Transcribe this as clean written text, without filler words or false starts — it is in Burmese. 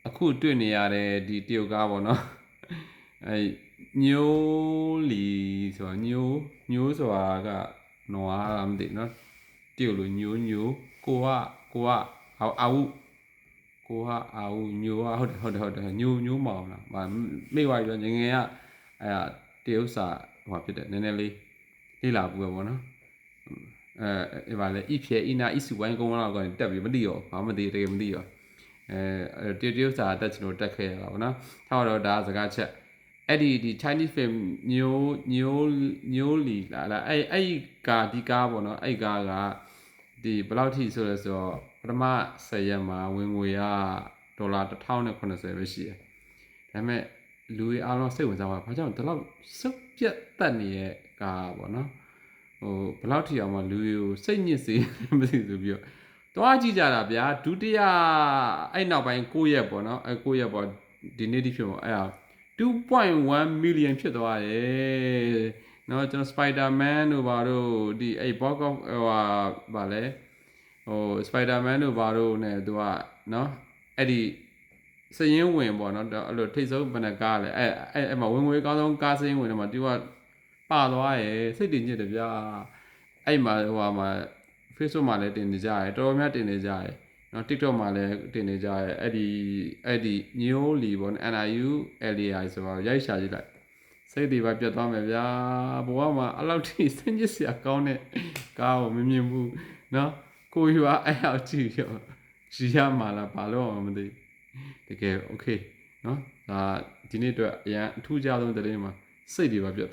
အခုတွေ့နေရတဲ့ဒီတရုတ်ကားပေါ့နော်အဲညိုးလီဆိုတာညိုးဆိုတာကနွားလားမသိနော်တရုတ်လိုညိုးကိုကအာဝညိုးဟုတ်တယ်ညိုးမောင်လားမိသွားပြီတော့ငငယ်ကအဲတရုတ်စာဟိုဖြစ်တယ်နည်းနည်းလေးလေ့လာပူပဲပေါ့နော်အဲဗာလေဣဖြေဣနာဣစုဝိုင်းကုန်းလောက်ကနေတက်ပြီးမသိရောဘာမှမသိတကယ်မသိရောတရုတ်စာတက်ချင်လို့တက်ခဲ့ရတာပေါ့နော်ထားတော့ဒါစကားချက်အဲ့ဒီ Chinese film ညိုးလီလားအဲ့ဒီကားပေါ့နော်အဲ့ကားကဒီဘယ်လောက်ထိဆိုလဲဆိုတော့ပထမ10ရက်မှာဝင်ငွေကဒေါ်လာ1080ပဲရှိတယ်ဒါပေမဲ့လူတွေအားလုံးစိတ်ဝင်စားပါဘာကြောင့်ဒီလောက်စုပ်ပြတ်တက်နေတဲ့ကားပေါ့နော်ဟိုဘယ်လောက်ထိအောင်မှလူတွေကိုစိတ်ညစ်စေမသိဘူးပြီးတော့တွားကြည့်ကြတာဗျာဒုတိယအဲ့နောက်ပိုင်း9ရက်ပေါ့နော်အဲ့9ရက်ပေါ့ဒီနေ့ဒီဖြစ်ပေါ့အဲ့ဒါ2.1 million ဖြစ်သွားတယ်เนาะကျွန်တော် Spider-Man တို့ဘာတို့ဒီအဲ့ box of ဟိုဗာလဲဟို Spider-Man တို့ဘာတို့ ਨੇ သူကเนาะအဲ့ဒီစရင်ဝင်ပေါ့เนาะအဲ့လိုထိတ်ဆုံးဘယ်နှကားလဲအဲ့မှာဝင်ငွေအကောင်းဆုံးကားစရင်ဝင်တယ်မှာသူကပါသွားရယ်စိတ်တည်ညစ်တယ်ဗျာအဲ့မှာဟိုမှာ Facebook မှာလည်းတင်နေကြရတယ်တော်တော်များတင်နေကြရတယ်နော် TikTok မှာလည်းတင်နေကြရတယ်အဲ့ဒီညိုးလီပေါ့ NIULAI ဆိုတော့ရိုက်ရှာကြည့်လိုက်စိတ်တွေပါပြတ်သွားမယ်ဗျာဘဝမှာအဲ့လောက်ထိစင်ကြစ်စရာကောင်းတဲ့ကားကိုမမြင်ဘူးနော်ကိုယူအားအဲ့လောက်ကြည့်ရောရီရမှာလားဘာလို့မှမသိတကယ် okay နော်ဒါဒီနေ့အတွက်အရန်အထူးခြားဆုံးသတင်းမှာစိတ်တွေပါပြတ်